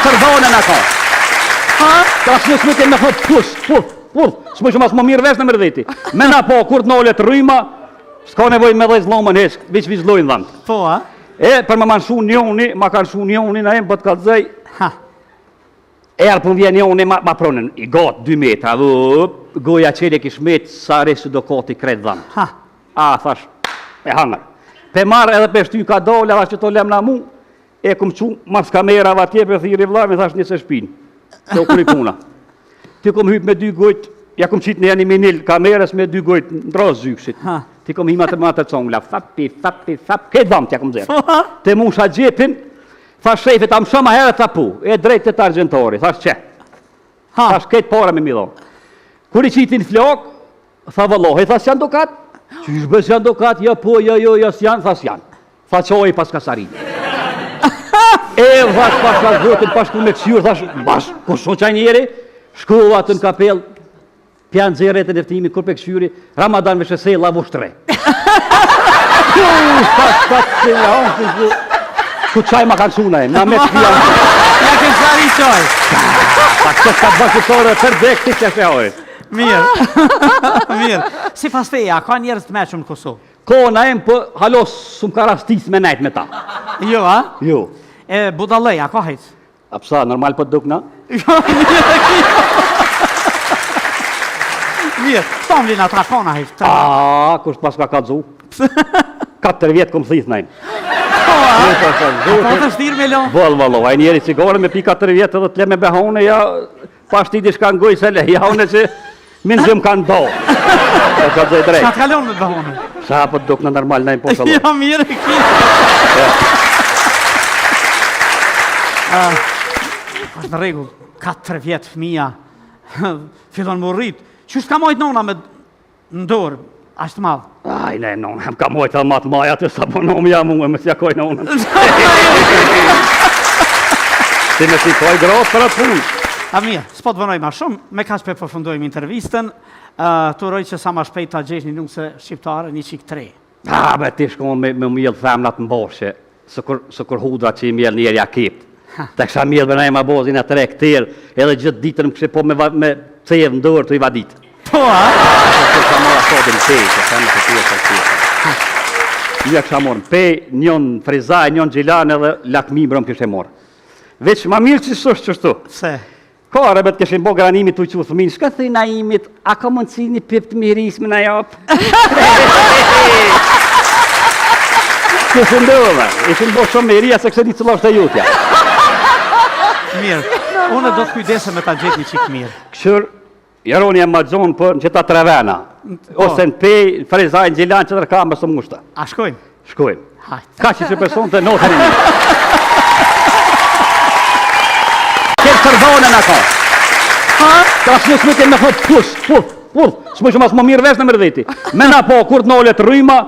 tërdone në ka. Ka që në smetje me thot s'më shumë asë më mirë vesh në mërdheti. Me na po, kur të nollet rryma, s'ka nevoj me dhe zlomën hesh, viç lojnë dhanë. Po, a? E, për me manë shu njoni, ma kanë shu njoni, na emë për të kalëzaj. Erë për vjen njoni, ma pronën, i gatë 2 metra, goja qele kish metë, sa resë do koti kretë dhanë. A, thash, e hangër. Pe marë edhe për shty ka dole, edhe që to lem na mu, e këmë qu, mas kamera va tje për thiri vlami, thash një se shpinë, të u kri puna. Ti këmë hypë me 2 gojtë, ja këmë qitë në janë i minil kamerës me 2 gojtë në drasë zykshit. Ti këmë hi matë congla, fapi, këtë dhamë tja këmë zërë. Te musha gjepin, thash shefit, am shama herë të pu, e drejt të argentori, thash që. Thash këtë para me midho. Kur i qitin flok, tha vëllohi, thash janë dukat? Qysh bës janë dukat? Ja po, ja s'janë, thash janë. Tha qoj pas kasarin. E thash pas ka zotin, pas ku me kësjur, thash, bash, ku shon qaj njeri, shkova të në kapel, pjanë zeret e neftimi, kur pe kësjuri, Ramadan me shesej, la vushtre. Ku qaj ma kanë shuna e, na me të pjanë. Ja ke zari qaj. Pa këtë ka bashkëtore, për dhek të që shehoj. Mirë. Si pas feja, ka njerës të meqëm në Kosovë? Ko na em për halos sum ka rastis me najt me ta. Jo, a? Jo. E budaleja, ka hejtë? A pësa, normal për duk na? Mirë, tomlin atra kona hejtë. A, kusht pas ka dzu? 4 vjetë këmë thith najnë. A po të shtirë me lo? Vëllo, a njeri cigare me pi 4 vjetë edhe të le me behone, ja, pas ti di shka ngoj se le, ja une që minë zhëm kanë do. E ka dzej drejt. Qa të kalon me behone? Sa për duk në normal najnë po shalon. Ja, mirë e ki. Ashtë në regull, 4 vjetë fëmija, fillon më rritë. Qështë ka mojtë nona me ndorë, ashtë malë? Aj, ne, nona, ka mojtë edhe matë maja të sabonom ja mu e me s'jakoj nonën. Si me si koj grosë për atë punë. A mirë, s'po të vënoj ma shumë, me ka që përfundojmë intervistën, të roj që sa ma shpejt ta gjesh një nuse shqiptare, një qik 3. A, be ti shko me mjellë femnat në boshe, së kur hudra që i mjellë njerë ja kipt. Të kësha mjellë bëna e ma bozin e 3 këtirë, edhe gjithë ditën më kështë po me cevë në dërë të i vadit. Po, a? Kësha mora sodin pej, që femnat të tjë të tjë. Një kësha morën pej, njën frizaj, njën gjilan edhe lakmi brëm kështë e morë. Veç ma mirë që shështë qështu. Se? Ka, rebet këshin bo granimi të uqu thëmin, shka thëj na imit, a ka mundësi një pip të miris me na japë? Kështë ndërë, ishin bo shumë miria se kështë një cëllasht e jutja. Mirë, unë do të kujdese me ta gjetë një qikë mirë. Këshër, jaroni e ma gjonë për në qëta trevena, ose në pej, në frizaj, në gjilan që të rëkamë së mushta. A shkojmë? Shkojmë. Hajtë. Ka që person të notën e një. Këtë tërdone në ka. Ka që në smetje me thot s'më shumë asë më mirë vesh në mërdheti. Me na po, kur të nollet rryma,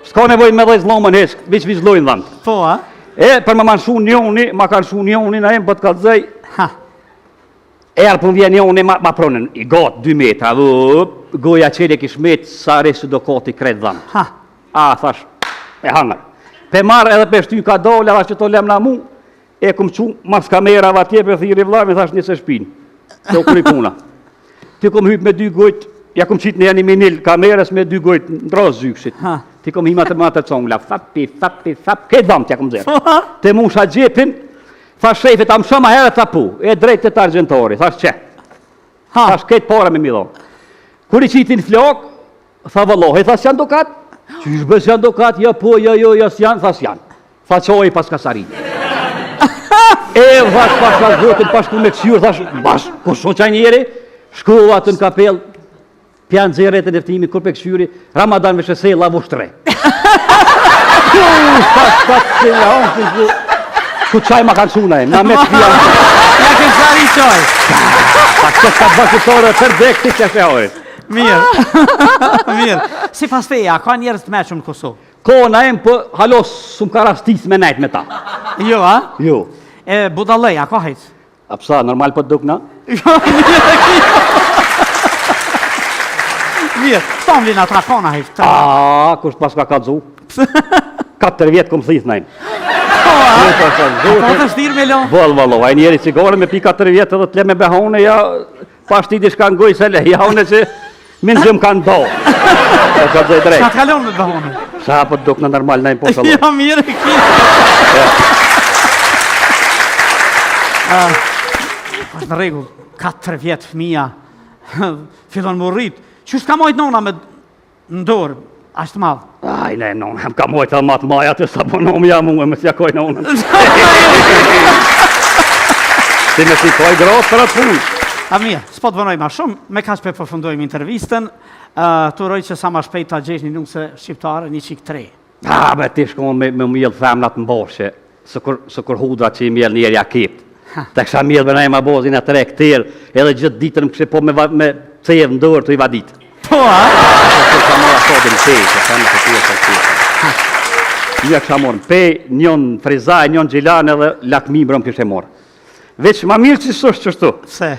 s'ka nevoj me dhe zlomën hesh, viç lojnë dhanë. Po, a? E, për me manë shu njoni, ma kanë shu njoni, na emë për të kalëzaj. Erë për vjen njoni, ma pronën, i gatë 2 metra, goja qele kish metë, sa resë do koti kretë dhanë. A, thash, e hangër. Pe marë edhe për shty ka dole, edhe që to lem na mu, e këmë qu, mas kamera va tje për thiri vlami, thash një se shpinë, të u kri puna. Ti këmë hypë me 2 gojtë, ja këmë qitë në janë i minil kamerës me 2 gojtë në drasë zykshit. Ti këmë hi matë congla, fapi, këtë dhamë tja këmë zërë. Te musha gjepin, thash shefit, am shama herë të pu, e drejt të argentori, thash që. Thash këtë para me midho. Kur i qitin flok, tha vëllohi, thash janë dukat? Qysh bës janë dukat? Ja po, ja s'janë, thash janë. Tha qoj pas kasarin. E thash pas ka zotin, pas ku me kësjur, thash, bash, ku shon qaj njeri, shkova të në kapel, pjanë zeret e neftimi, kur pe kësjuri, Ramadan me shesej, la vushtre. Ku qaj ma kanë shuna e, na me të pjanë. Ja ke zari qaj. Pa këtë ka bashkëtore, për dhek të që shehoj. Mirë. Si pas feja, ka njerës të meqëm në Kosovë? Ko na em për halos sum ka rastis me najt me ta. Jo, a? Jo. E budaleja, ka hejtë? A pësa, normal për duk na? Mirë, tomlin atra kona hejtë. A, kusht pas ka dzu? 4 vjetë këmë thith najnë. Po të shtirë me lo? Vëllë, a njeri cigare me pika 3 vjetë edhe t'le me behone, ja, pas ti diçka ngoj se le, ja une që minë zhëm kanë do. E ka dhe drejt. Qa t'kalon me behone? Sa po të duk në normal, na impo shalom. Ja, mire, ki. Ashtë në regull, 4 vjetë fëmija, fillon më rritë. Qështë ka mojtë nona me ndorë, ashtë malë? Aj, ne, nona, ka mojtë edhe matë maja të sa bonom ja mu e me s'jakoj nonën. Si me si koj grotë për atë punë. A mirë, s'po të vënoj ma shumë, me ka shpe përfundojmë intervistën, të roj që sa ma shpejt ta gjesh një nuse shqiptare, një qik 3. Be ti shkon me mjellë femnat në boshe, së kur hudra që i mjellë njerë ja kipt. Të kësha mjellë bëna e ma bozin e 3 këtirë, edhe gjithë ditën më kështë po me cevë në dërë të i vadit. Po, a? Kësha mora sodin pej, kësha më të tjë të tjë. Një kësha morën pej, njën frizaj, njën gjilan edhe lakmi brëm kështë e morë. Veç ma mirë që sështë qështu. Se?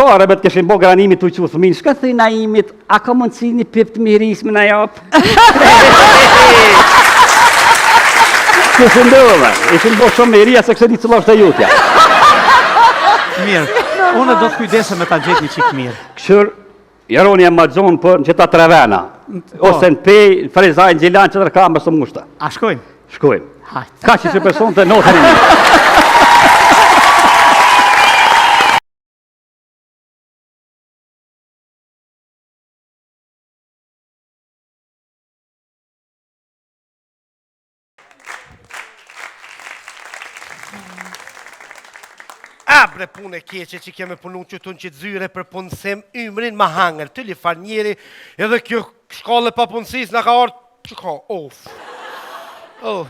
Kare bet këshin bo granimi të që thëmin, shka thëj na imit, a ka mundësi një pip të miris me na japë? Këshin ndërë, ishin bo shumë miria se kështë një cëllosh të jutja. Mirë, unë do të kujdesë me ta gjetë një qikë mirë. Këshër, jaroni e ma gjonë për në qëta trevena, ose në pej, në frizaj, në gjilan që të rëkamë së mushta. A shkojmë? Shkojmë. Hajtë. Ka që person të notën e një. Bre punë e keqe që keme punu që të në që të zyre për punësim ymrin ma hangër, të li far njeri edhe kjo shkolle pa punësis në ka orë që ka,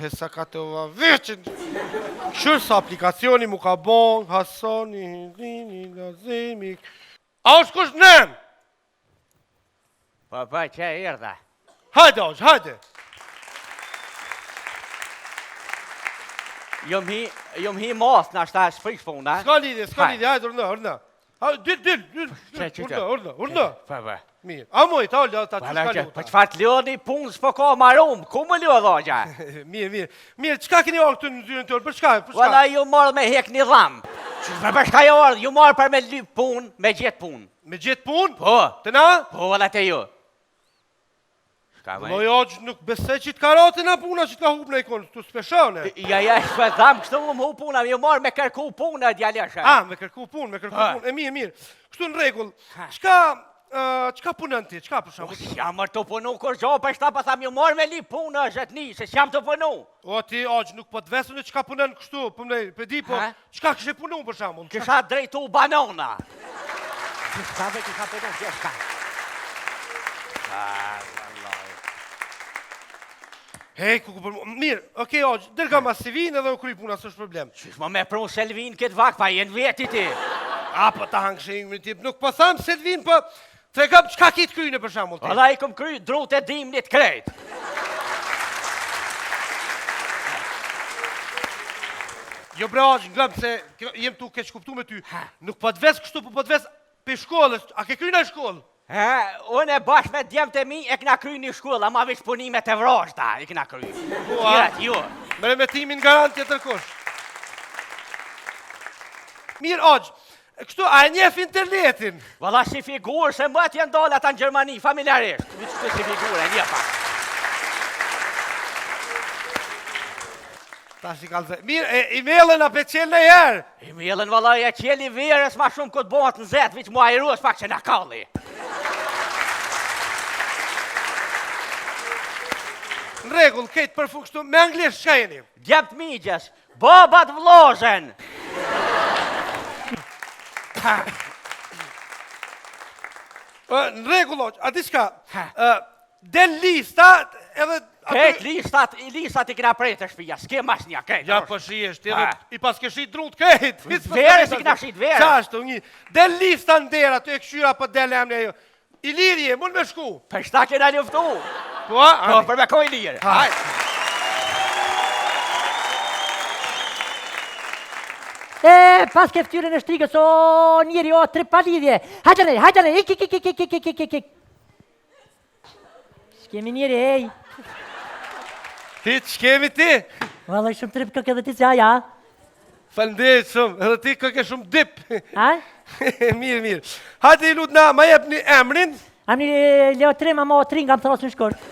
e sa ka të veqin, shërë sa aplikacioni mu ka bon, hasoni, hindini, gazimik, a është kush nëm? Po, që e erdha. Hajde, hajde. Jom hi mos në ashta shprish puna. Ska lidhje, hajde, urna. Urna. Po. Mirë, a moj, ta që shka luta. Po qëfar të lëni punë s'po ka marum, ku më lë dhoqja? Mirë, qka keni orë këtë në zyrën të orë, për shka? Valla ju marrë me hek një dhamë. Për shka ju orë, ju marrë për me lyp punë, me gjithë punë. Me gjithë punë? Po. Të na? Po, valla të ju. Lo joq nuk besej që të karate na puna që të ka hup në ikonë, të speshane. Ja, shpe dhamë, kështu më hu puna, ju marrë me kërku punë, djaleshe. Me kërku punë. E mirë. Kështu në regull, qka punën ti, qka për shumë? Ja mërë të punu kur gjo, për shta pa tham ju marrë me li punë, zhetni, se shjam të punu. O ti, oq, nuk po të vesu në qka punën kështu, për di, po, qka kështë punu për shumë? Kësha drejtu banona. Kësha punu, gjeshka. Hej, mirë, okej, oq, dërga ma Selvin edhe u kry puna, së është problem. Qysh më me pru Selvin këtë vak, pa jenë veti ti. Po ta hangë imi tip, nuk po thamë Selvin, po të regëm qka ki të kryjnë për shamull ti. Ola i këm kry drut e dimnit krejt. Jo bre oq, ngëmë se jem tu keq kuptu me ty, nuk po të ves kështu, po të ves për shkollës, a ke kryjnë e shkollë? Unë e bashkë me djemë të mi e këna kry një shkollë, ama vish punimet e vrashta e këna kry. Tjirat, jo. Mere me timin garant tjetër kush. Mirë, oq, kështu, a e njef internetin? Valla si figurë, se më të jenë dollë ata në Gjermani, familjarisht. Kështu si figurë, e njepa. Ta shi kalëzë. Mirë, e-mailën a pe qelë në jerë? E-mailën, valla, e qeli verës ma shumë këtë bëhat në zetë, viç mu ajeruës pak që në kalli. Në regull, kejtë përfu kështu, me anglisht shka jeni? Djept migjes, babat vlozen. Në regull, a di shka, del lista edhe... Kejt listat i kina prejtë të shpija, s'ke mas një, kejt. Ja, po shiesht, i pas ke shit drut, kejt. Verës i kina shit, verës. Qashtu, një, del lista në dera, të e këshyra për del e amne jo. Ilirje, mund me shku. Për shta kena ljuftu. Po, për me ko Ilirje. Pas ke ftyrën e shtrigës, o njeri, o tri palidhje. Hajtane, ik. S'kemi njeri, hej. Ti, që kemi ti? Valla shumë trip kë edhe ti që ja. Falënderit shumë, edhe ti ke shumë dip. A? Mirë. Hajde i lut na, ma jep një emrin. Am një Leotrim, ama o 3 nga më thros në shkurt.